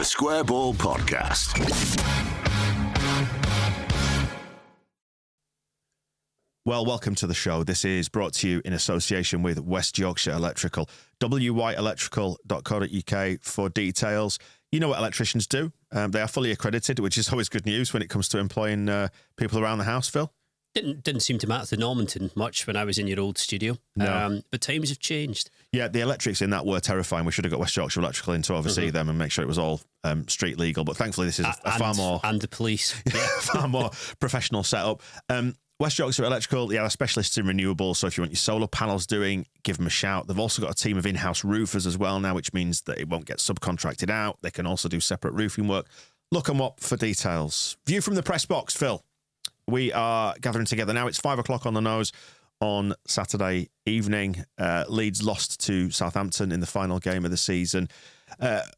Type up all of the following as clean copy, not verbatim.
Square Ball Podcast. Well, welcome to the show. This is brought to you in association with West Yorkshire Electrical. wyelectrical.co.uk for details. You know what electricians do. They are fully accredited, which is always good news when it comes to employing people around the house, Phil. Didn't seem to matter to Normanton much when I was in your old studio. No. But times have changed. Yeah, the electrics in that were terrifying. We should have got West Yorkshire Electrical in to oversee them and make sure it was all street legal. But thankfully, this is a far more... And the police. Yeah, far more professional setup. West Yorkshire Electrical, they are specialists in renewables, so if you want your solar panels doing, give them a shout. They've also got a team of in-house roofers as well now, which means that it won't get subcontracted out. They can also do separate roofing work. Look them up for details. View from the press box, Phil. We are gathering together now. It's 5 o'clock on the nose on Saturday evening. Leeds lost to Southampton in the final game of the season.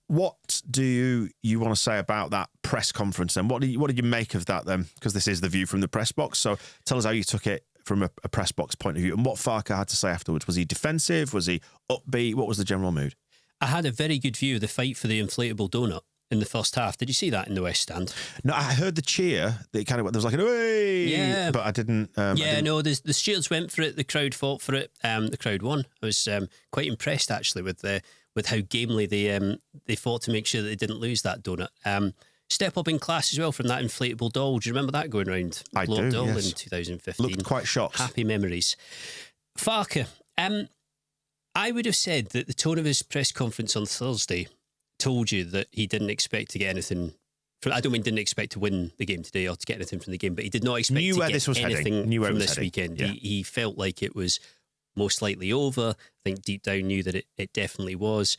What do you want to say about that press conference then? What did you make of that then? Because this is the view from the press box. So tell us how you took it from a press box point of view and what Farke had to say afterwards. Was he defensive? Was he upbeat? What was the general mood? I had a very good view of the fight for the inflatable donut in the first half. Did you see that in the West Stand? No, I heard the cheer. There was like an "Hey!" Yeah, but I didn't. The stewards went for it. The crowd fought for it. The crowd won. I was quite impressed actually with how gamely they fought to make sure that they didn't lose that donut. Step up in class as well from that inflatable doll. Do you remember that going around? I do, doll yes. In 2015. Looked quite shocked. Happy memories. Farke, I would have said that the tone of his press conference on Thursday told you that he didn't expect to get anything. I don't mean didn't expect to win the game today or to get anything from the game, but he did not expect to get anything from this weekend. Yeah. He felt like it was most likely over. I think deep down knew that it definitely was.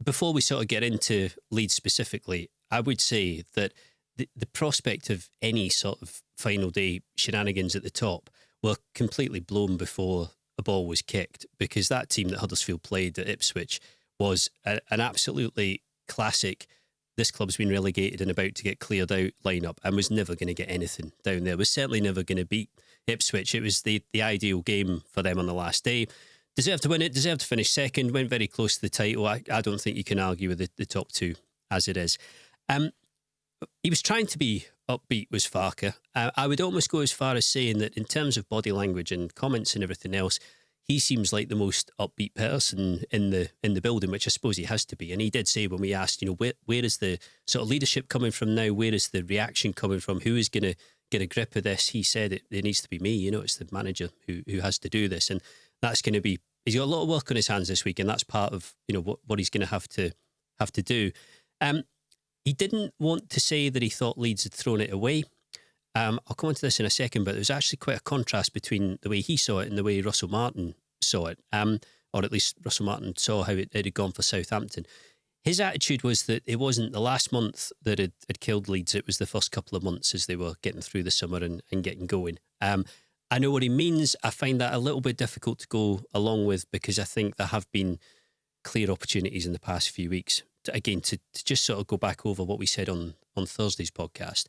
Before we sort of get into Leeds specifically, I would say that the prospect of any sort of final day shenanigans at the top were completely blown before a ball was kicked, because that team that Huddersfield played at Ipswich was an absolutely classic, this club's been relegated and about to get cleared out lineup, and was never going to get anything down there. Was certainly never going to beat Ipswich. It was the ideal game for them on the last day. Deserved to win it, deserved to finish second, went very close to the title. I don't think you can argue with the top two as it is. He was trying to be upbeat, was Farke. I would almost go as far as saying that in terms of body language and comments and everything else, he seems like the most upbeat person in the building, which I suppose he has to be. And he did say when we asked, where is the sort of leadership coming from now? Where is the reaction coming from? Who is going to get a grip of this? He said it needs to be me. It's the manager who has to do this, and that's going to be. He's got a lot of work on his hands this week, and that's part of what he's going to have to do. He didn't want to say that he thought Leeds had thrown it away. I'll come on to this in a second, but there was actually quite a contrast between the way he saw it and the way Russell Martin saw it, or at least Russell Martin saw how it had gone for Southampton. His attitude was that it wasn't the last month that had killed Leeds, it was the first couple of months as they were getting through the summer and getting going. I know what he means. I find that a little bit difficult to go along with, because I think there have been clear opportunities in the past few weeks. To just sort of go back over what we said on Thursday's podcast,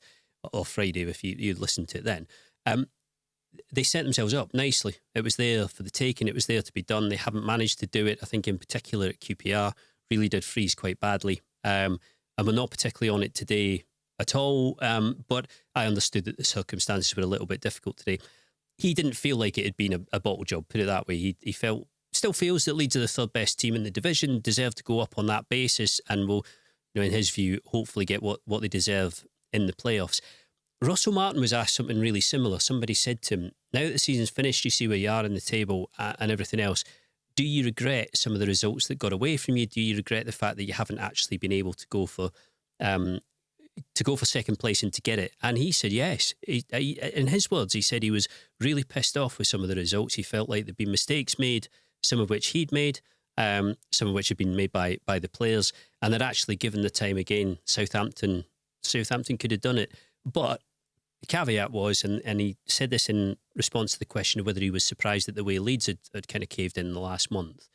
or Friday if you listened to it then. They set themselves up nicely. It was there for the taking. It was there to be done. They haven't managed to do it. I think in particular at QPR, really did freeze quite badly. And we're not particularly on it today at all. But I understood that the circumstances were a little bit difficult today. He didn't feel like it had been a bottle job, put it that way. He still feels that Leeds are the third best team in the division, deserve to go up on that basis, and will, in his view, hopefully get what they deserve in the playoffs. Russell Martin was asked something really similar. Somebody said to him, now that the season's finished, you see where you are in the table and everything else, do you regret some of the results that got away from you? Do you regret the fact that you haven't actually been able to go for second place and to get it? And he said yes. In his words, he said he was really pissed off with some of the results. He felt like there'd been mistakes made, some of which he'd made, some of which had been made by the players, and that actually, given the time again, Southampton could have done it. But the caveat was, and he said this in response to the question of whether he was surprised at the way Leeds had kind of caved in the last month,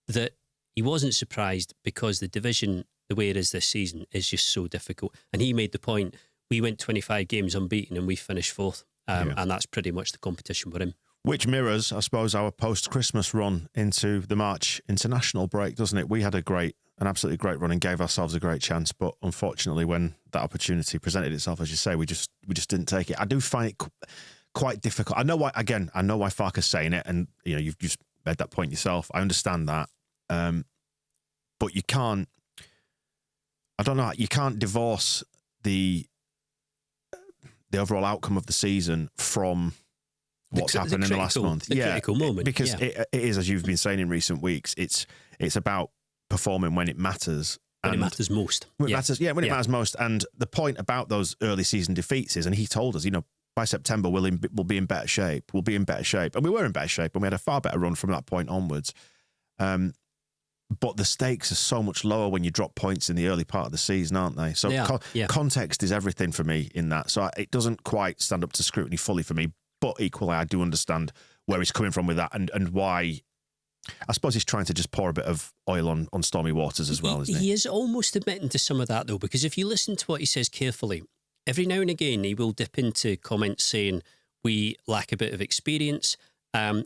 that he wasn't surprised because the division, the way it is this season, is just so difficult. And he made the point, we went 25 games unbeaten and we finished fourth. And that's pretty much the competition we're in. Which mirrors, I suppose, our post-Christmas run into the March international break, doesn't it? We had a great an absolutely great run and gave ourselves a great chance. But unfortunately, when that opportunity presented itself, as you say, we just didn't take it. I do find it quite difficult. I know why Farke's saying it, and you've just made that point yourself. I understand that, but you can't. I don't know. You can't divorce the overall outcome of the season from what's happened in the last month. The critical moment, because it is, as you've been saying in recent weeks. It's about performing when it matters. When it matters most. When it matters most. And the point about those early season defeats is, and he told us, by September we'll be in better shape. We'll be in better shape, and we were in better shape, and we had a far better run from that point onwards. But the stakes are so much lower when you drop points in the early part of the season, aren't they? So context is everything for me in that. So it doesn't quite stand up to scrutiny fully for me, but equally I do understand where he's coming from with that and why. I suppose he's trying to just pour a bit of oil on stormy waters as well, isn't he? He is almost admitting to some of that, though, because if you listen to what he says carefully, every now and again he will dip into comments saying we lack a bit of experience.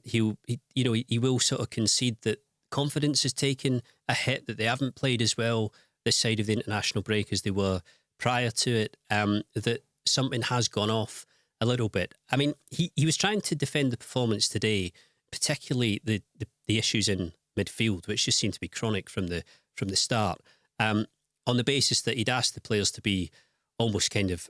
He will sort of concede that confidence has taken a hit, that they haven't played as well this side of the international break as they were prior to it, that something has gone off a little bit. I mean, he was trying to defend the performance today, particularly the issues in midfield, which just seemed to be chronic from the start, on the basis that he'd asked the players to be almost kind of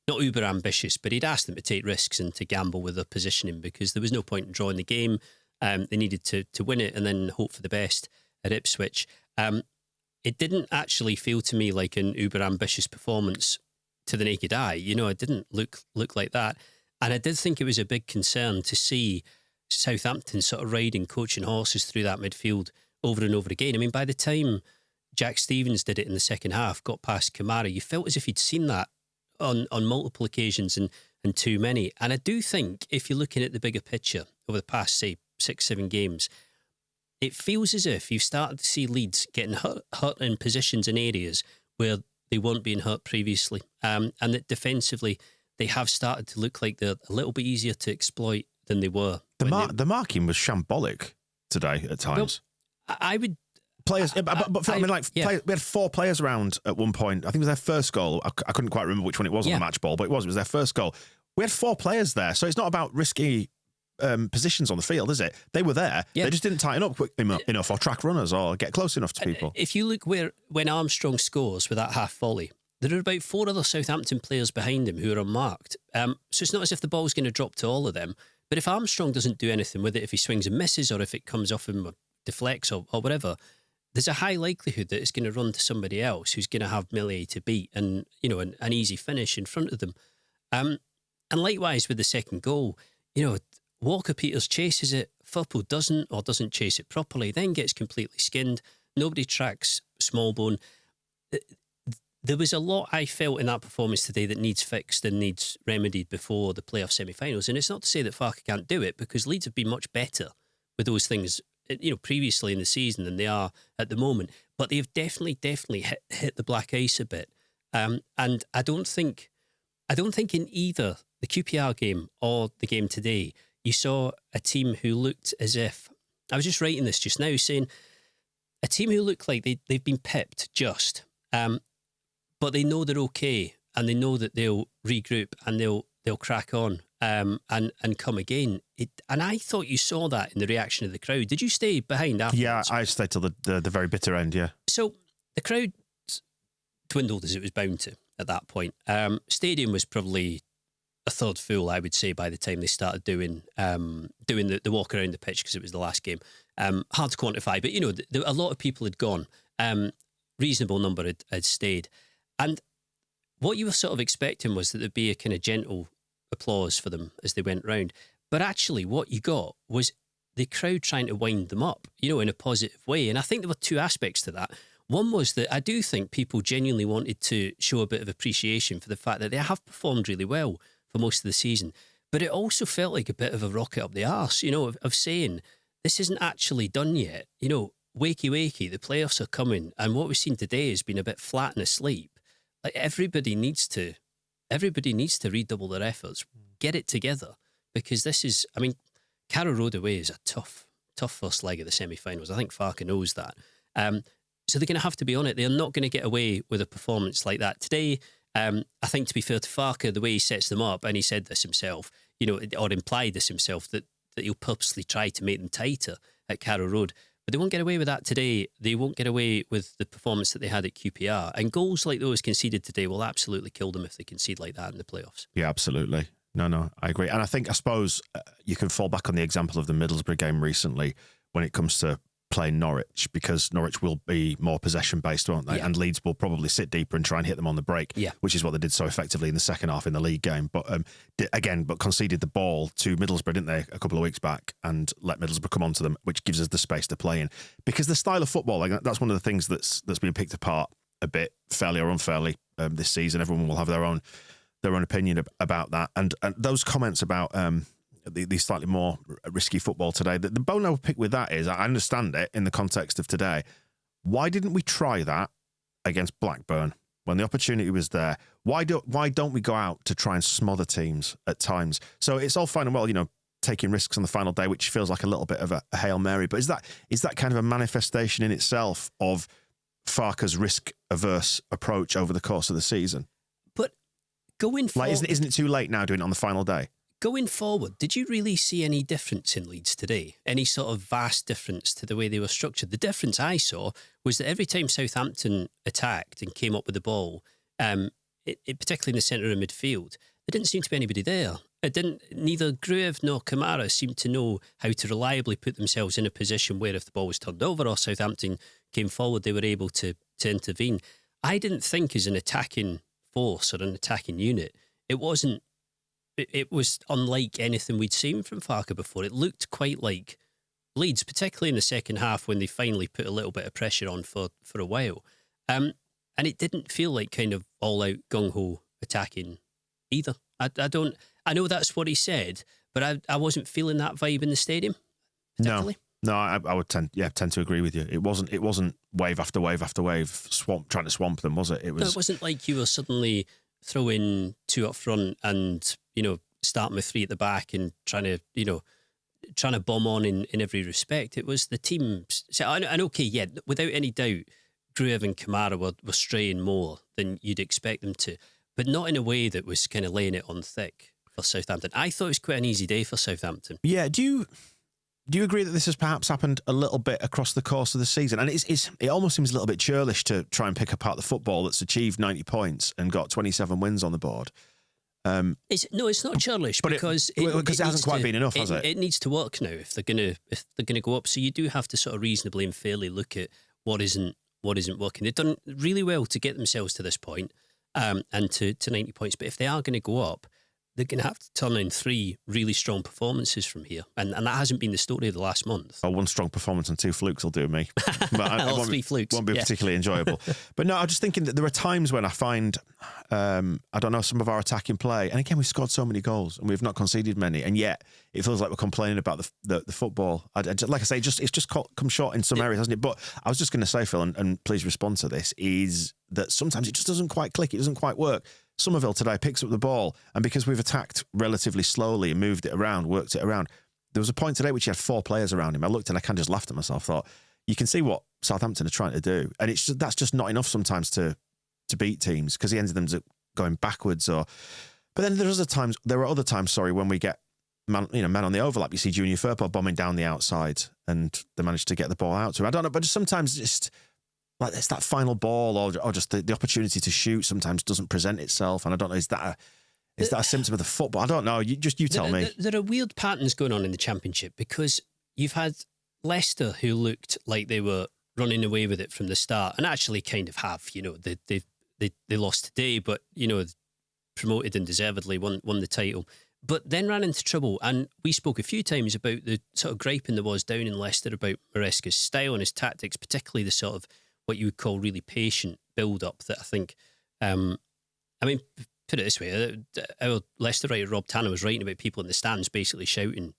not uber ambitious, but he'd asked them to take risks and to gamble with their positioning because there was no point in drawing the game. They needed to win it and then hope for the best at Ipswich. It didn't actually feel to me like an uber ambitious performance to the naked eye. It didn't look like that. And I did think it was a big concern to see Southampton sort of riding coaching horses through that midfield over and over again. I mean, by the time Jack Stevens did it in the second half, got past Kamara, you felt as if you'd seen that on multiple occasions and too many. And I do think if you're looking at the bigger picture over the past, say, 6-7 games, it feels as if you've started to see Leeds getting hurt in positions and areas where they weren't being hurt previously. And that defensively, they have started to look like they're a little bit easier to exploit than they were. The marking was shambolic today at times. Well, I would... Players, we had 4 players around at one point. I think it was their first goal. I couldn't quite remember which one it was on the match ball, but it was their first goal. We had 4 players there, so it's not about risky positions on the field, is it? They were there. They just didn't tighten up quick enough or track runners or get close enough to people. If you look when Armstrong scores with that half volley, there are about 4 other Southampton players behind him who are unmarked. So it's not as if the ball's going to drop to all of them. But if Armstrong doesn't do anything with it, if he swings and misses or if it comes off him or deflects or whatever, there's a high likelihood that it's going to run to somebody else who's going to have Millie to beat and, an easy finish in front of them. And likewise with the second goal, Walker-Peters chases it, Firpo doesn't chase it properly, then gets completely skinned. Nobody tracks Smallbone. There was a lot I felt in that performance today that needs fixed and needs remedied before the playoff semi-finals. And it's not to say that Farke can't do it, because Leeds have been much better with those things, previously in the season than they are at the moment. But they've definitely hit the black ice a bit. And I don't think in either the QPR game or the game today, you saw a team who looked as if, I was just writing this just now, saying a team who look like they've been pipped just, but they know they're okay and they know that they'll regroup and they'll crack on and come again. And I thought you saw that in the reaction of the crowd. Did you stay behind afterwards? Yeah, I stayed till the very bitter end, yeah. So the crowd dwindled as it was bound to at that point. Stadium was probably a third full, I would say, by the time they started doing the walk around the pitch, because it was the last game. Hard to quantify, but a lot of people had gone. Reasonable number had stayed. And what you were sort of expecting was that there'd be a kind of gentle applause for them as they went round. But actually what you got was the crowd trying to wind them up, in a positive way. And I think there were 2 aspects to that. One was that I do think people genuinely wanted to show a bit of appreciation for the fact that they have performed really well for most of the season. But it also felt like a bit of a rocket up the arse, of saying, this isn't actually done yet. Wakey-wakey, the playoffs are coming. And what we've seen today has been a bit flat and asleep. Like everybody needs to redouble their efforts, get it together, because this is, Carrow Road away is a tough first leg of the semi-finals. I think Farke knows that. So they're going to have to be on it. They're not going to get away with a performance like that. Today, I think, to be fair to Farke, the way he sets them up, and he said this himself, or implied this himself, that he'll purposely try to make them tighter at Carrow Road. But they won't get away with that today. They won't get away with the performance that they had at QPR. And goals like those conceded today will absolutely kill them if they concede like that in the playoffs. Yeah, absolutely. No, I agree. And I suppose you can fall back on the example of the Middlesbrough game recently when it comes to playing Norwich, because Norwich will be more possession-based, won't they? Yeah. And Leeds will probably sit deeper and try and hit them on the break, which is what they did so effectively in the second half in the league game. But but conceded the ball to Middlesbrough, didn't they, a couple of weeks back, and let Middlesbrough come onto them, which gives us the space to play in. Because the style of football, like, that's one of the things that's been picked apart a bit, fairly or unfairly, this season. Everyone will have their own opinion about that. And those comments about the slightly more risky football today, the bone I would pick with that is, I understand it in the context of today. Why didn't we try that against Blackburn when the opportunity was there? Why don't we go out to try and smother teams at times? So it's all fine and well, taking risks on the final day, which feels like a little bit of a Hail Mary. But is that kind of a manifestation in itself of Farke's risk-averse approach over the course of the season? But going forward, isn't it too late now doing it on the final day? Going forward, did you really see any difference in Leeds today? Any sort of vast difference to the way they were structured? The difference I saw was that every time Southampton attacked and came up with the ball, particularly in the centre of midfield, there didn't seem to be anybody there. Neither Gruev nor Kamara seemed to know how to reliably put themselves in a position where if the ball was turned over or Southampton came forward, they were able to intervene. I didn't think as an attacking force or an attacking unit, it was unlike anything we'd seen from Farke before. It looked quite like Leeds, particularly in the second half when they finally put a little bit of pressure on for a while. And it didn't feel like kind of all-out gung-ho attacking either. I know that's what he said, but I wasn't feeling that vibe in the stadium. No, I would tend to agree with you. It wasn't wave after wave after wave trying to swamp them, was it? It wasn't like you were suddenly throwing two up front and starting with three at the back and trying to bomb on in every respect. It was the team. And okay, without any doubt, Gruev and Kamara were straying more than you'd expect them to, but not in a way that was kind of laying it on thick for Southampton. I thought it was quite an easy day for Southampton. Yeah, do you agree that this has perhaps happened a little bit across the course of the season? And it almost seems a little bit churlish to try and pick apart the football that's achieved 90 points and got 27 wins on the board. It's not churlish because it hasn't quite been enough, has it? It needs to work now if they're gonna go up. So you do have to sort of reasonably and fairly look at what isn't working. They've done really well to get themselves to this point, and to 90 points. But if they are going to go up, they're going to have to turn in three really strong performances from here. And that hasn't been the story of the last month. Oh, one strong performance and two flukes will do me. But three flukes. Won't be particularly enjoyable. But no, I'm just thinking that there are times when I find, some of our attacking play, and again, we've scored so many goals and we've not conceded many, and yet it feels like we're complaining about the football. Like I say, it's just come short in some areas, hasn't it? But I was just going to say, Phil, and please respond to this, is that sometimes it just doesn't quite click. It doesn't quite work. Somerville today picks up the ball, and because we've attacked relatively slowly and moved it around, worked it around, there was a point today which he had four players around him. I looked and I kind of just laughed at myself, thought, you can see what Southampton are trying to do, and that's just not enough sometimes to beat teams, because he ends them going backwards. But then there are other times, when we get man on the overlap. You see Junior Firpo bombing down the outside, and they manage to get the ball out to him. I don't know, but just sometimes like it's that final ball or just the opportunity to shoot sometimes doesn't present itself. And I don't know, is that a symptom of the football? I don't know. You tell me. There are weird patterns going on in the Championship, because you've had Leicester, who looked like they were running away with it from the start, and actually kind of have. They lost today, but promoted and deservedly won the title. But then ran into trouble, and we spoke a few times about the sort of griping there was down in Leicester about Maresca's style and his tactics, particularly the sort of what you would call really patient build-up that I think, put it this way, our Leicester writer Rob Tanner was writing about people in the stands basically shouting,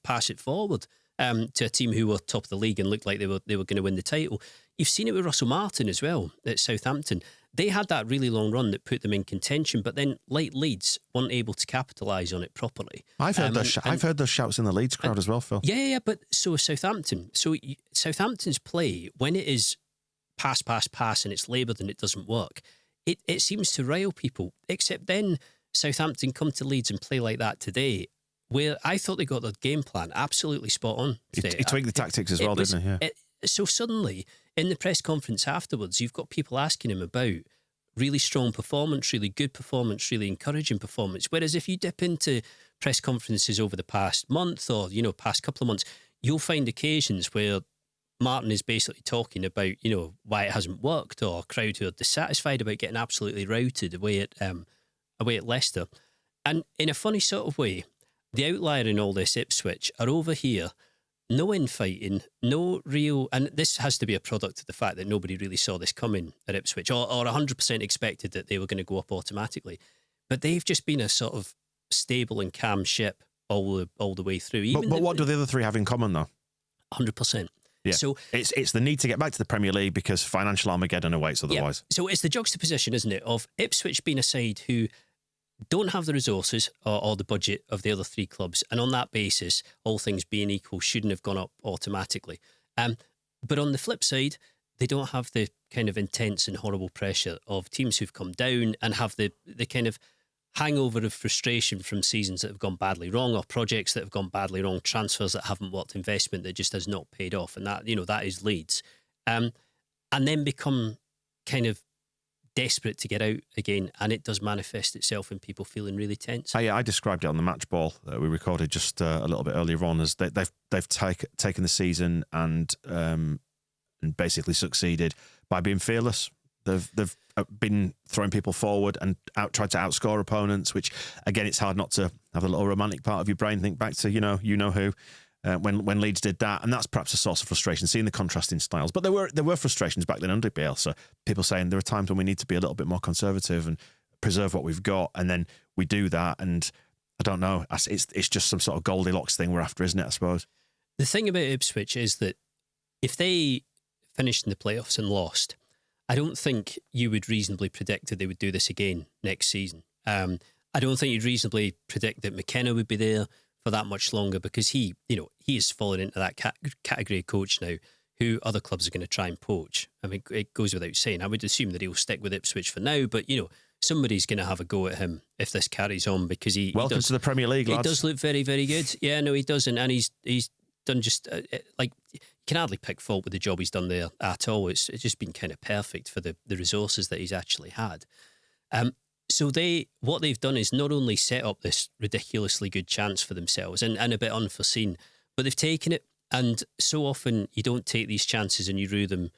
pass it forward to a team who were top of the league and looked like they were going to win the title. You've seen it with Russell Martin as well at Southampton. They had that really long run that put them in contention, but then, like Leeds, weren't able to capitalise on it properly. I've heard those shouts in the Leeds crowd as well, Phil. Yeah, but so Southampton. So Southampton's play, when it is pass, and it's laboured and it doesn't work. It seems to rile people, except then Southampton come to Leeds and play like that today, where I thought they got their game plan absolutely spot on today. He tweaked the tactics as well, didn't he? Yeah. So suddenly, in the press conference afterwards, you've got people asking him about really strong performance, really good performance, really encouraging performance. Whereas if you dip into press conferences over the past month or, past couple of months, you'll find occasions where Martin is basically talking about, why it hasn't worked, or a crowd who are dissatisfied about getting absolutely routed away at Leicester. And in a funny sort of way, the outlier in all this, Ipswich, are over here, no infighting, no real... And this has to be a product of the fact that nobody really saw this coming at Ipswich, or 100% expected that they were going to go up automatically. But they've just been a sort of stable and calm ship all the way through. But what do the other three have in common, though? 100%. Yeah. So it's the need to get back to the Premier League because financial Armageddon awaits otherwise. Yeah. So it's the juxtaposition, isn't it, of Ipswich being a side who don't have the resources or the budget of the other three clubs, and on that basis, all things being equal, shouldn't have gone up automatically. But on the flip side, they don't have the kind of intense and horrible pressure of teams who've come down and have the kind of hangover of frustration from seasons that have gone badly wrong, or projects that have gone badly wrong, transfers that haven't worked, investment that just has not paid off, and that is Leeds, and then become kind of desperate to get out again, and it does manifest itself in people feeling really tense. I described it on the match ball that we recorded just a little bit earlier on as they've taken the season and basically succeeded by being fearless. They've been throwing people forward and tried to outscore opponents, which again, it's hard not to have a little romantic part of your brain think back to you know who. When Leeds did that, and that's perhaps a source of frustration, seeing the contrasting styles. But there were frustrations back then under Bielsa. People saying there are times when we need to be a little bit more conservative and preserve what we've got, and then we do that. And I don't know, it's just some sort of Goldilocks thing we're after, isn't it? I suppose. The thing about Ipswich is that if they finished in the playoffs and lost, I don't think you would reasonably predict that they would do this again next season. I don't think you'd reasonably predict that McKenna would be there for that much longer, because he is falling into that category of coach now who other clubs are going to try and poach. I mean, it goes without saying. I would assume that he'll stick with Ipswich for now, but somebody's going to have a go at him if this carries on, because welcome to the Premier League, lads. He does look very, very good. Yeah, no, he doesn't, and he's done just you can hardly pick fault with the job he's done there at all. It's just been kind of perfect for the resources that he's actually had. So what they've done is not only set up this ridiculously good chance for themselves and a bit unforeseen, but they've taken it. And so often you don't take these chances and you rue them,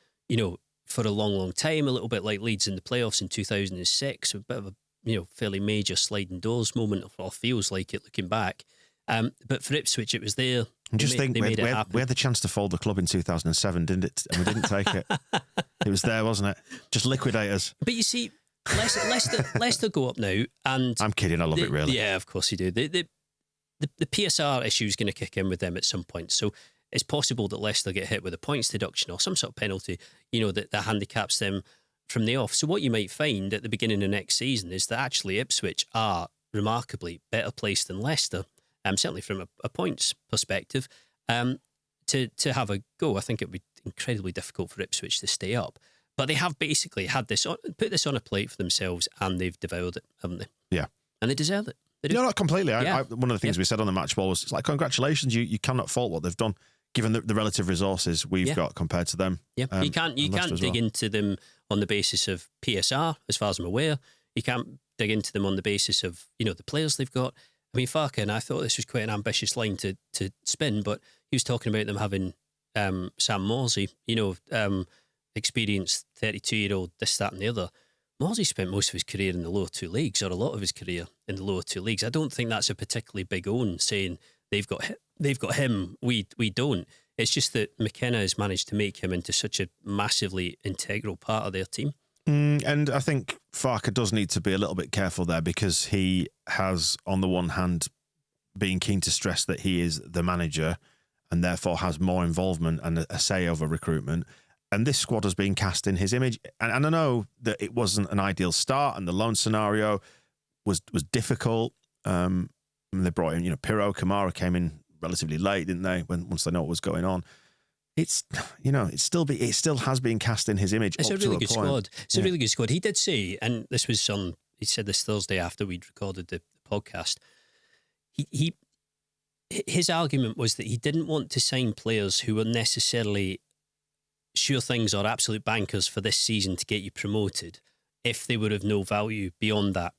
for a long, long time, a little bit like Leeds in the playoffs in 2006, a bit of a, fairly major sliding doors moment, or feels like it looking back. But for Ipswich, it was there. And just think, we had the chance to fold the club in 2007, didn't it? And we didn't take it. It was there, wasn't it? Just liquidate us. But you see, Leicester go up now, and I'm kidding. I love it, really. Yeah, of course you do. The PSR issue is going to kick in with them at some point, so it's possible that Leicester get hit with a points deduction or some sort of penalty, that handicaps them from the off. So what you might find at the beginning of next season is that actually Ipswich are remarkably better placed than Leicester, certainly from a points perspective, to have a go. I think it would be incredibly difficult for Ipswich to stay up. But they have basically put this on a plate for themselves, and they've devoured it, haven't they? Yeah. And they deserve it. No, not completely. Yeah. One of the things we said on the match ball was, it's like, congratulations, you cannot fault what they've done, given the relative resources we've got compared to them. Yeah, you can't dig into them on the basis of PSR, as far as I'm aware. You can't dig into them on the basis of, the players they've got. I mean, Farke, and I thought this was quite an ambitious line to spin, but he was talking about them having Sam Morsey, experienced 32-year-old, this, that and the other. Morsey spent most of his career in the lower two leagues, or a lot of his career in the lower two leagues. I don't think that's a particularly big own, saying they've got him, we don't. It's just that McKenna has managed to make him into such a massively integral part of their team. And I think Farke does need to be a little bit careful there, because he has, on the one hand, been keen to stress that he is the manager and therefore has more involvement and a say over recruitment. And this squad has been cast in his image. And I know that it wasn't an ideal start, and the loan scenario was difficult. They brought in, Pirro, Kamara came in relatively late, didn't they? Once they know what was going on. it's it still has been cast in his image. It's up a really to good point. squad. It's a really good squad. He did say, and this was he said this Thursday after we'd recorded the podcast. His argument was that he didn't want to sign players who were necessarily sure things or absolute bankers for this season to get you promoted if they were of no value beyond that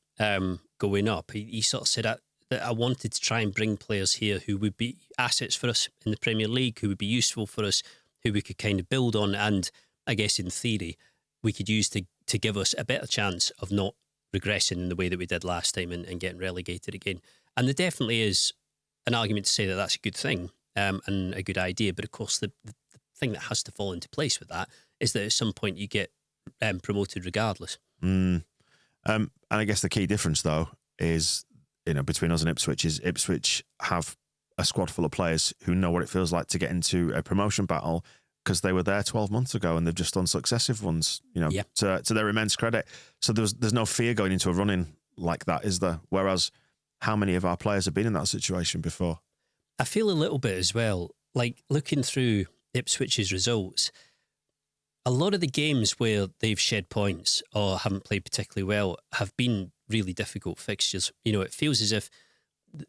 going up. He sort of said that I wanted to try and bring players here who would be assets for us in the Premier League, who would be useful for us, who we could kind of build on, and I guess in theory we could use to give us a better chance of not regressing in the way that we did last time and getting relegated again. And there definitely is an argument to say that that's a good thing and a good idea. But of course, the thing that has to fall into place with that is that at some point you get promoted regardless. And I guess the key difference, though, is between us and Ipswich is Ipswich have a squad full of players who know what it feels like to get into a promotion battle because they were there 12 months ago and they've just done successive ones. To their immense credit. So there's no fear going into a run-in like that, is there? Whereas, how many of our players have been in that situation before? I feel a little bit as well, like looking through Ipswich's results, a lot of the games where they've shed points or haven't played particularly well have been really difficult fixtures. It feels as if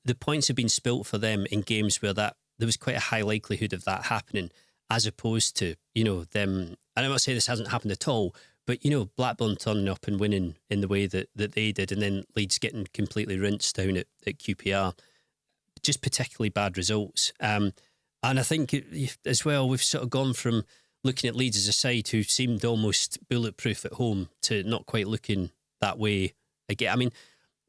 the points have been spilt for them in games where there was quite a high likelihood of that happening, as opposed to, them. And I'm not saying this hasn't happened at all, but, Blackburn turning up and winning in the way that they did, and then Leeds getting completely rinsed down at QPR. Just particularly bad results. And I think as well, we've sort of gone from looking at Leeds as a side who seemed almost bulletproof at home to not quite looking that way again. I mean,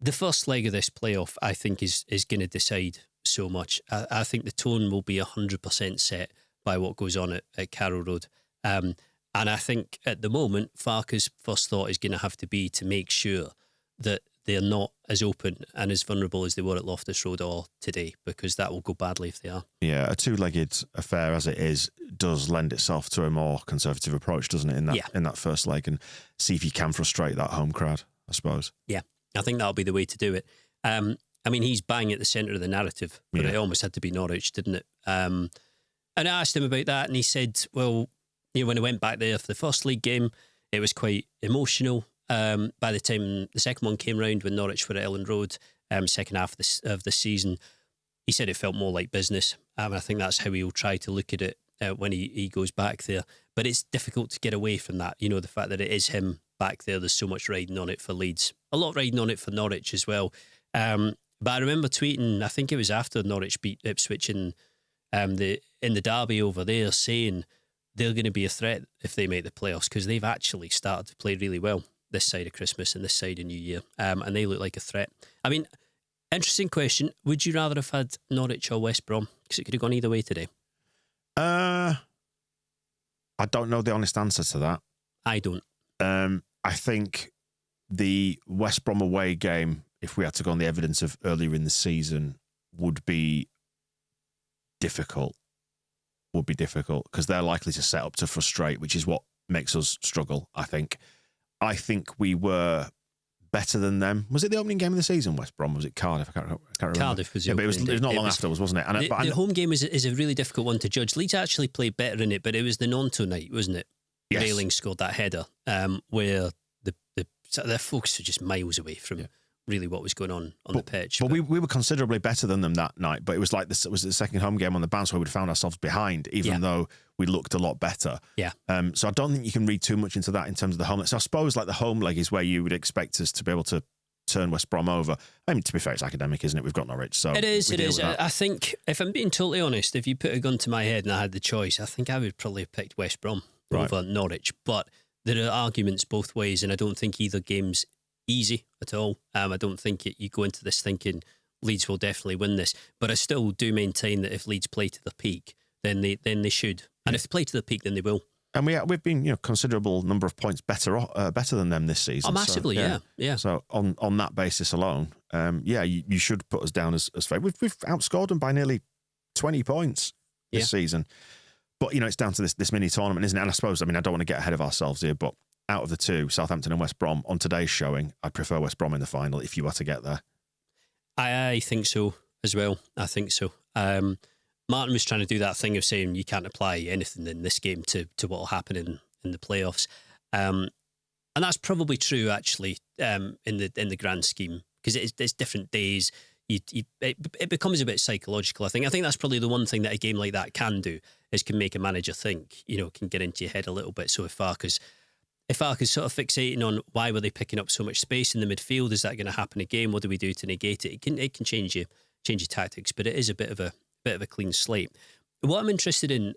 the first leg of this playoff, I think, is going to decide so much. I think the tone will be 100% set by what goes on at Carrow Road. And I think at the moment, Farke's first thought is going to have to be to make sure that they're not as open and as vulnerable as they were at Loftus Road or today, because that will go badly if they are. Yeah, a two-legged affair as it is does lend itself to a more conservative approach, doesn't it, in that first leg, and see if you can frustrate that home crowd, I suppose. Yeah, I think that'll be the way to do it. I mean, he's bang at the centre of the narrative, but it almost had to be Norwich, didn't it? And I asked him about that, and he said, well, when I went back there for the first league game, it was quite emotional. By the time the second one came round, when Norwich were at Elland Road, second half of the season, he said it felt more like business. I think that's how he'll try to look at it when he goes back there. But it's difficult to get away from that. The fact that it is him back there, there's so much riding on it for Leeds. A lot riding on it for Norwich as well. But I remember tweeting, I think it was after Norwich beat Ipswich in the derby over there, saying they're going to be a threat if they make the playoffs, because they've actually started to play really well this side of Christmas and this side of New Year, and they look like a threat. I mean, interesting question. Would you rather have had Norwich or West Brom? Because it could have gone either way today. I don't know the honest answer to that. I don't. I think the West Brom away game, if we had to go on the evidence of earlier in the season, would be difficult. Because they're likely to set up to frustrate, which is what makes us struggle, I think. I think we were better than them. Was it the opening game of the season, West Brom? Was it Cardiff? I can't remember. Cardiff was the but it was not long afterwards, wasn't it? And the home game is a really difficult one to judge. Leeds actually played better in it, but it was the Nonto night, wasn't it? Yes. Railing scored that header, where their folks were just miles away from really what was going on the pitch. But we were considerably better than them that night. But it was like it was the second home game on the bounce where we'd found ourselves behind, even though we looked a lot better. Yeah. So I don't think you can read too much into that in terms of the home leg. So I suppose like the home leg is where you would expect us to be able to turn West Brom over. I mean, to be fair, it's academic, isn't it? We've got Norwich, so it is. I think, if I'm being totally honest, if you put a gun to my head and I had the choice, I think I would probably have picked West Brom over Norwich. But there are arguments both ways, and I don't think either game's easy at all. I don't think you go into this thinking Leeds will definitely win this, but I still do maintain that if Leeds play to the peak, then they should, and if they play to the peak, then they will. And we've been considerable number of points better than them this season. Oh, massively, so, yeah. So on that basis alone, you should put us down as favourite. We've outscored them by nearly 20 points this season. But it's down to this mini tournament, isn't it? And I suppose, I don't want to get ahead of ourselves here, but out of the two, Southampton and West Brom, on today's showing, I'd prefer West Brom in the final if you were to get there. I think so as well. I think so. Martin was trying to do that thing of saying you can't apply anything in this game to what will happen in the playoffs. And that's probably true, actually, in the grand scheme, because it's different days. It becomes a bit psychological, I think. I think that's probably the one thing that a game like that can do, is can make a manager think, can get into your head a little bit. So if Farke's sort of fixating on why were they picking up so much space in the midfield, is that going to happen again? What do we do to negate it? It can change your tactics, but it is a bit of a clean slate. What I'm interested in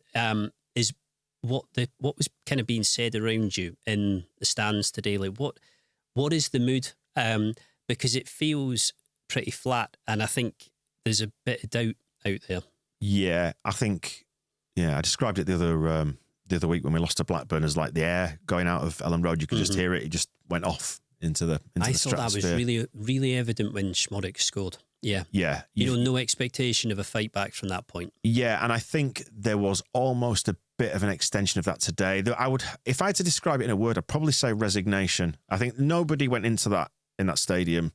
is what was kind of being said around you in the stands today. Like what is the mood? Because it feels pretty flat, and I think there's a bit of doubt out there. Yeah, I think. Yeah, I described it the other week when we lost to Blackburn as like the air going out of Elland Road. You could just hear it. It just went off into the stratosphere. That was really, really evident when Schmodek scored. Yeah. Yeah. No expectation of a fight back from that point. Yeah, and I think there was almost a bit of an extension of that today. If I had to describe it in a word, I'd probably say resignation. I think nobody went into that in that stadium.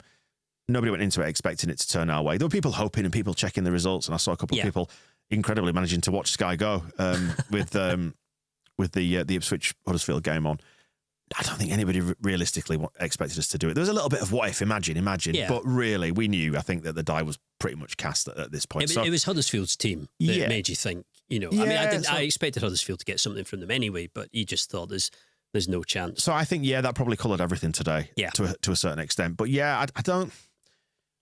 Nobody went into it expecting it to turn our way. There were people hoping and people checking the results, and I saw a couple of people incredibly managing to watch Sky Go with the Ipswich Huddersfield game on. I don't think anybody realistically expected us to do it. There was a little bit of what if, imagine, but really we knew, I think, that the die was pretty much cast at this point. It was Huddersfield's team that made you think, I expected Huddersfield to get something from them anyway, but you just thought there's no chance. So I think, that probably coloured everything today to a certain extent. But I don't...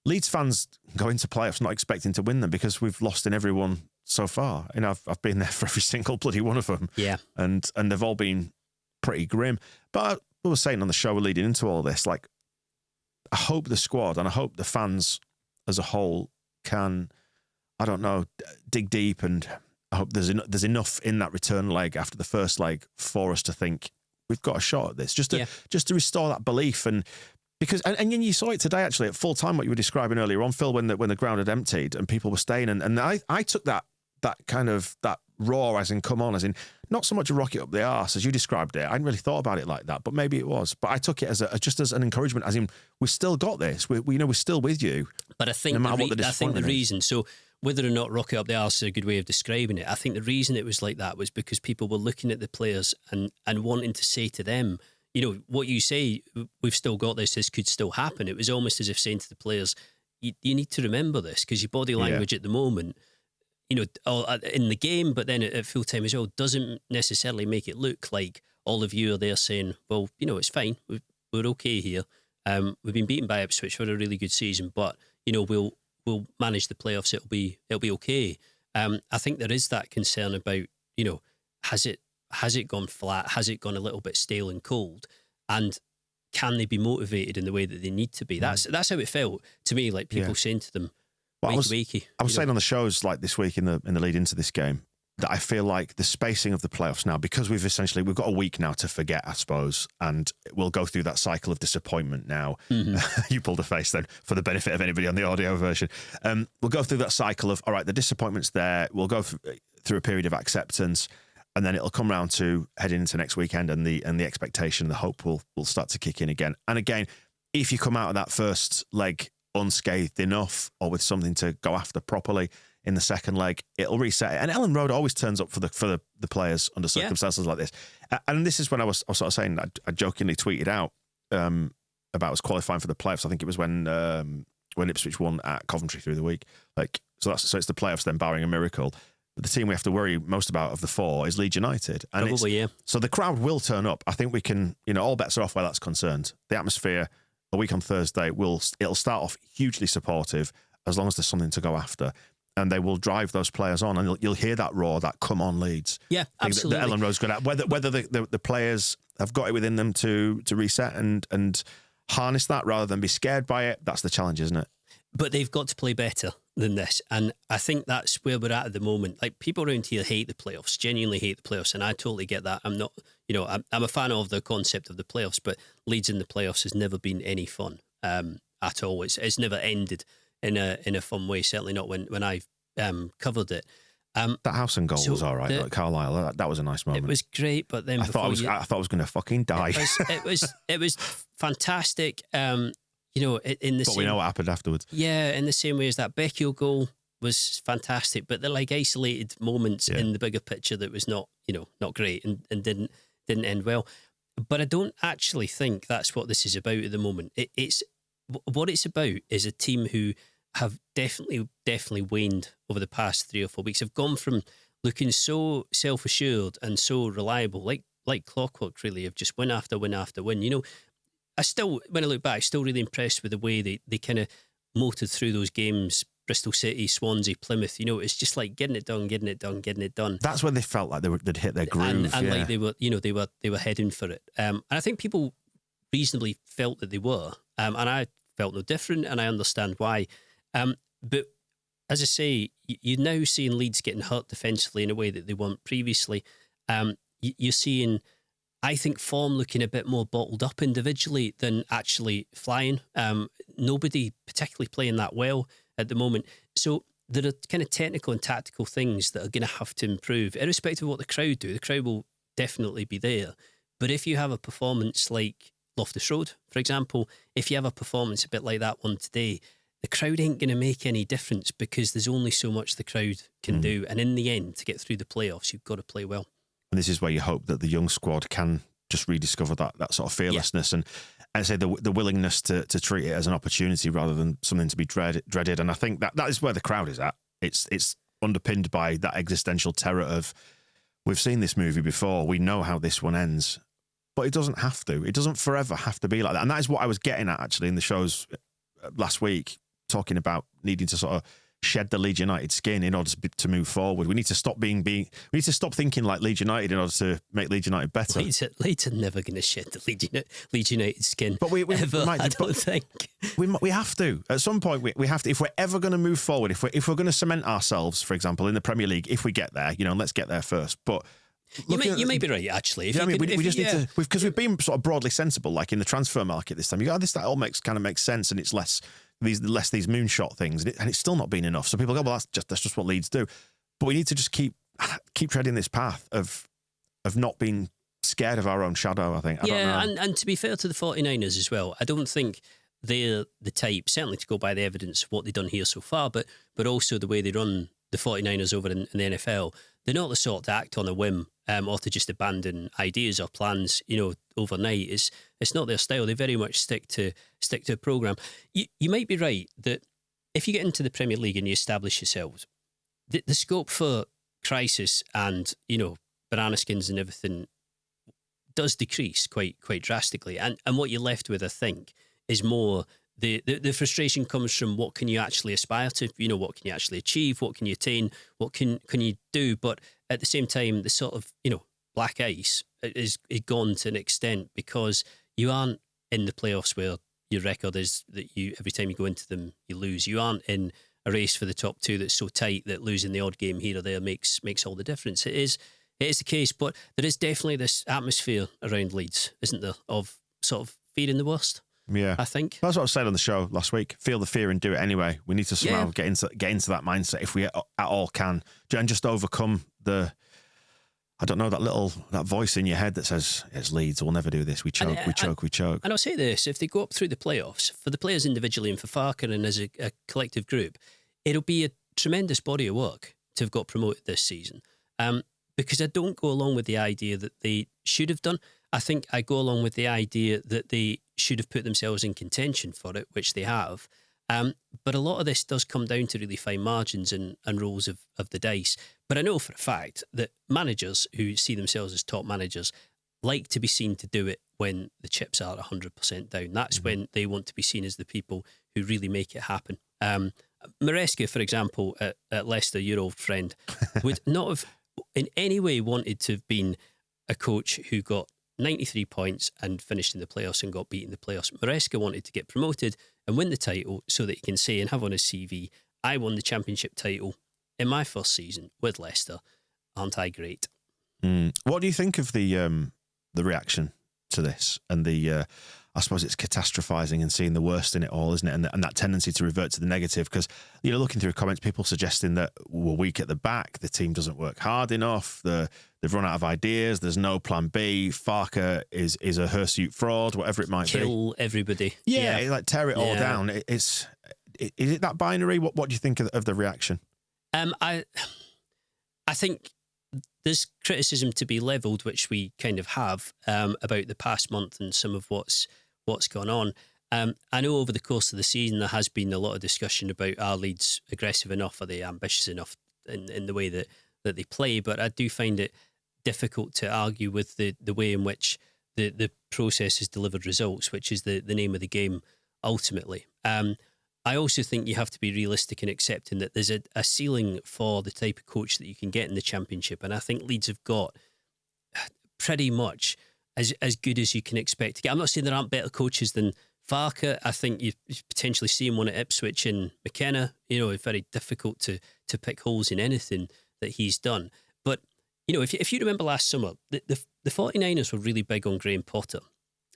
Leeds fans go into playoffs not expecting to win them because we've lost in everyone so far. And I've been there for every single bloody one of them. Yeah. And they've all been pretty grim. But I was saying on the show leading into all this, like, I hope the squad and I hope the fans as a whole can, I don't know, dig deep, and I hope there's enough in that return leg after the first leg for us to think we've got a shot at this, just to restore that belief. And because and you saw it today actually at full time, what you were describing earlier on, Phil, when the ground had emptied and people were staying, and I took that kind of that roar as in come on, as in not so much a rocket up the arse as you described it. I hadn't really thought about it like that, but maybe it was. But I took it as just as an encouragement, as in we've still got this. We're still with you. But I think the reason. So whether or not rocket up the arse is a good way of describing it, I think the reason it was like that was because people were looking at the players and wanting to say to them, what you say, we've still got this. This could still happen. It was almost as if saying to the players, you need to remember this, because your body language at the moment, in the game, but then at full time as well, doesn't necessarily make it look like all of you are there saying, well, it's fine. We're okay here. We've been beaten by Ipswich for a really good season, but we'll manage the playoffs. It'll be okay. I think there is that concern about, has it gone flat? Has it gone a little bit stale and cold? And can they be motivated in the way that they need to be? That's how it felt to me. Like people saying to them, wakey-wakey. I was saying on the shows like this week in the lead into this game that I feel like the spacing of the playoffs now, because we've got a week now to forget, I suppose, and we'll go through that cycle of disappointment now. Mm-hmm. You pulled a face then for the benefit of anybody on the audio version. We'll go through that cycle of, all right, the disappointment's there. We'll go through a period of acceptance, and then it'll come round to heading into next weekend, and the expectation, the hope will start to kick in again. And again, if you come out of that first leg unscathed enough, or with something to go after properly in the second leg, it'll reset it. And Elland Road always turns up for the players under circumstances like this. And this is when I was sort of saying, I jokingly tweeted out about us qualifying for the playoffs. I think it was when Ipswich won at Coventry through the week. So it's the playoffs then, barring a miracle. But the team we have to worry most about of the four is Leeds United. And probably, yeah. So the crowd will turn up. I think we can, all bets are off where that's concerned. The atmosphere a week on Thursday it'll start off hugely supportive as long as there's something to go after, and they will drive those players on, and you'll hear that roar, that come on Leeds. Yeah, absolutely. The Elland Road's good at whether the players have got it within them to reset and harness that rather than be scared by it. That's the challenge, isn't it? But they've got to play better than this, and I think that's where we're at the moment. Like, people around here hate the playoffs, genuinely hate the playoffs, and I totally get that. I'm not, I'm a fan of the concept of the playoffs, but Leeds in the playoffs has never been any fun at all. It's never ended in a fun way. Certainly not when I've covered it. That house and goal was all right. Like Carlisle, that was a nice moment. It was great, but then I thought I was going to fucking die. It was fantastic. In the but we know what happened afterwards. Yeah, in the same way as that Becchio goal was fantastic, but they're like isolated moments in the bigger picture that was not great and didn't end well. But I don't actually think that's what this is about at the moment. It's what it's about is a team who have definitely waned over the past 3 or 4 weeks. Have gone from looking so self-assured and so reliable, like clockwork, really, of just win after win after win. I still, when I look back, still really impressed with the way they kind of motored through those games. Bristol City, Swansea, Plymouth. It's just like getting it done. That's when they felt like they'd hit their groove, and like they were heading for it. And I think people reasonably felt that they were, and I felt no different, and I understand why. But as I say, you're now seeing Leeds getting hurt defensively in a way that they weren't previously. You're seeing, I think, form looking a bit more bottled up individually than actually flying. Nobody particularly playing that well at the moment. So there are kind of technical and tactical things that are going to have to improve, irrespective of what the crowd do. The crowd will definitely be there. But if you have a performance like Loftus Road, for example, if you have a performance a bit like that one today, the crowd ain't going to make any difference because there's only so much the crowd can do. And in the end, to get through the playoffs, you've got to play well. And this is where you hope that the young squad can just rediscover that sort of fearlessness and say the willingness to treat it as an opportunity rather than something to be dreaded. And I think that is where the crowd is at. It's underpinned by that existential terror of, we've seen this movie before, we know how this one ends, but it doesn't have to. It doesn't forever have to be like that. And that is what I was getting at actually in the shows last week, talking about needing to sort of shed the Leeds United skin in order to move forward. We need to stop we need to stop thinking like Leeds United in order to make Leeds United better. Leeds are never going to shed the Leeds United skin. But we I don't think we have to at some point. We have to, if we're ever going to move forward. If we're going to cement ourselves, for example, in the Premier League, if we get there, let's get there first. But you may be right, actually. We just need to, because we've been sort of broadly sensible, like in the transfer market this time. That all makes sense, and it's less these moonshot things, and it's still not been enough. So people go, well, that's just what Leeds do. But we need to just keep treading this path of not being scared of our own shadow, I think. I don't know. And to be fair to the 49ers as well, I don't think they're the type, certainly to go by the evidence of what they've done here so far, but also the way they run the 49ers over in the NFL. They're not the sort to act on a whim or to just abandon ideas or plans, overnight. It's not their style. They very much stick to a programme. You might be right that if you get into the Premier League and you establish yourselves, the scope for crisis and, banana skins and everything does decrease quite drastically. And what you're left with, I think, is more the frustration comes from what can you actually aspire to, what can you actually achieve, what can you attain, what can you do. But at the same time, the sort of, black ice is gone to an extent because you aren't in the playoffs where your record is that every time you go into them, you lose. You aren't in a race for the top two that's so tight that losing the odd game here or there makes all the difference. It is the case, but there is definitely this atmosphere around Leeds, isn't there, of sort of fearing the worst. Yeah, I think that's what I said on the show last week. Feel the fear and do it anyway. We need to somehow get into that mindset if we at all can, and just overcome that voice in your head that says it's Leeds. We'll never do this. We choke. And I'll say this: if they go up through the playoffs, for the players individually and for Farker and as a collective group, it'll be a tremendous body of work to have got promoted this season. Because I don't go along with the idea that they should have done. I think I go along with the idea that they should have put themselves in contention for it, which they have. But a lot of this does come down to really fine margins and rolls of the dice. But I know for a fact that managers who see themselves as top managers like to be seen to do it when the chips are 100% down. That's when they want to be seen as the people who really make it happen. Maresca, for example, at Leicester, your old friend, would not have in any way wanted to have been a coach who got 93 points and finished in the playoffs and got beat in the playoffs. Maresca wanted to get promoted and win the title so that he can say and have on his CV, I won the championship title in my first season with Leicester. Aren't I great? What do you think of the reaction to this and I suppose it's catastrophizing and seeing the worst in it all, isn't it? And that tendency to revert to the negative because, looking through comments, people suggesting that we're weak at the back, the team doesn't work hard enough, they've run out of ideas, there's no plan B, Farker is a hirsute fraud, whatever it might be. Kill everybody. Yeah, tear it all down. Is it that binary? What do you think of the reaction? I think there's criticism to be levelled, which we kind of have, about the past month and some of what's gone on. I know over the course of the season there has been a lot of discussion about, are Leeds aggressive enough? Are they ambitious enough in the way that they play? But I do find it difficult to argue with the way in which the process has delivered results, which is the name of the game ultimately. I also think you have to be realistic in accepting that there's a ceiling for the type of coach that you can get in the Championship. And I think Leeds have got pretty much as good as you can expect to get. I'm not saying there aren't better coaches than Farke. I think you potentially see him one at Ipswich and McKenna. It's very difficult to pick holes in anything that he's done. But, if you remember last summer, the 49ers were really big on Graham Potter,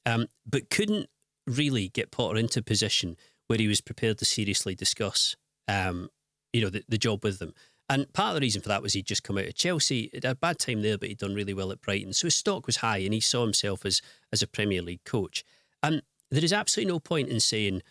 but couldn't really get Potter into a position where he was prepared to seriously discuss, the job with them. And part of the reason for that was he'd just come out of Chelsea. He'd had a bad time there, but he'd done really well at Brighton. So his stock was high and he saw himself as a Premier League coach. And there is absolutely no point in saying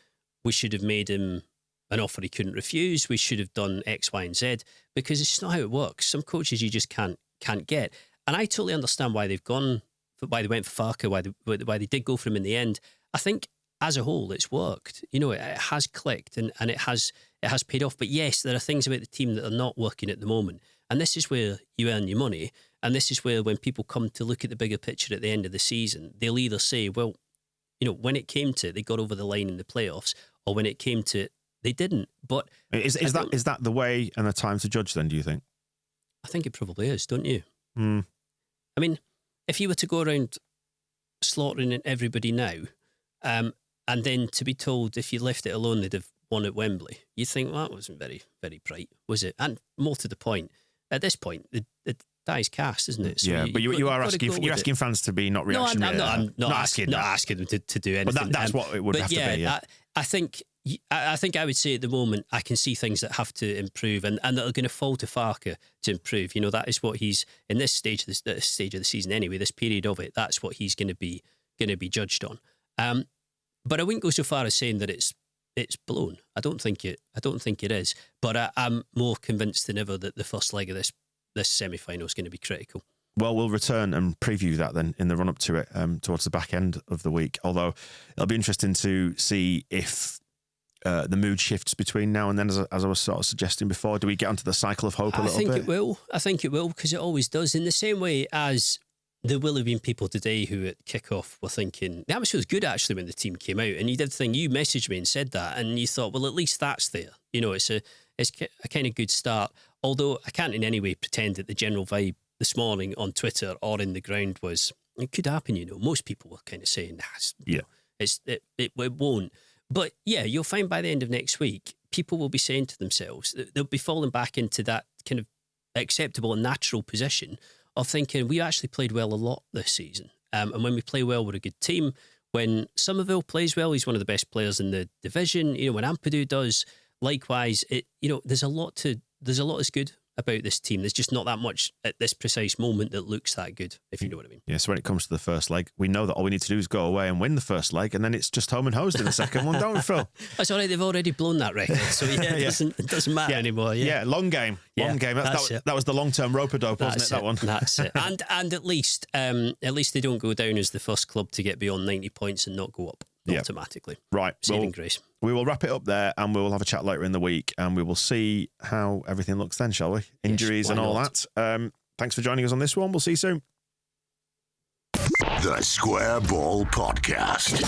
we should have made him an offer he couldn't refuse. We should have done X, Y, and Z, because it's just not how it works. Some coaches you just can't get. And I totally understand why they went for Farke, why they did go for him in the end. I think as a whole, it's worked. It has clicked and it has paid off. But yes, there are things about the team that are not working at the moment. And this is where you earn your money. And this is where, when people come to look at the bigger picture at the end of the season, they'll either say, well, when it came to it, they got over the line in the playoffs, or when it came to it, they didn't. But is that the way and the time to judge then, do you think? I think it probably is, don't you? Mm. I mean, if you were to go around slaughtering everybody now, and then to be told if you left it alone they'd have won at Wembley, you think, well, that wasn't very, very bright, was it? And more to the point, at this point, the die's cast, isn't it? So but you are asking fans to be not reactionary. No, I'm not asking them to do anything. But that's what it would have to be. Yeah. I think I would say at the moment I can see things that have to improve and that are going to fall to Farke to improve. That is what he's in this stage of the season anyway. This period of it, that's what he's going to be judged on. But I wouldn't go so far as saying that it's blown. I don't think it is. But I'm more convinced than ever that the first leg of this semi-final is going to be critical. Well, we'll return and preview that then in the run-up to it towards the back end of the week. Although it'll be interesting to see if the mood shifts between now and then, as I was sort of suggesting before. Do we get onto the cycle of hope a little bit? I think it will, because it always does. In the same way as there will have been people today who at kick-off were thinking, the atmosphere was good actually when the team came out, and you did the thing, you messaged me and said that, and you thought, well, at least that's there. It's a kind of good start. Although I can't in any way pretend that the general vibe this morning on Twitter or in the ground was, it could happen, Most people were kind of saying, it won't. But yeah, you'll find by the end of next week, people will be saying to themselves, they'll be falling back into that kind of acceptable and natural position of thinking, we actually played well a lot this season. And when we play well, we're a good team. When Somerville plays well, he's one of the best players in the division. When Ampadu does, likewise, there's a lot that's good about this team. There's just not that much at this precise moment that looks that good, if you know what I mean. Yeah, so when it comes to the first leg, we know that all we need to do is go away and win the first leg, and then it's just home and hosed in the second one, don't we, Phil? That's all right, they've already blown that record, so it doesn't matter anymore. Yeah, long game. That was the long-term rope-a-dope, wasn't it, that one? That's it. And at least they don't go down as the first club to get beyond 90 points and not go up automatically. Right. Saving grace. We will wrap it up there, and we will have a chat later in the week, and we will see how everything looks then, shall we? Injuries and all that. Thanks for joining us on this one. We'll see you soon. The Square Ball Podcast.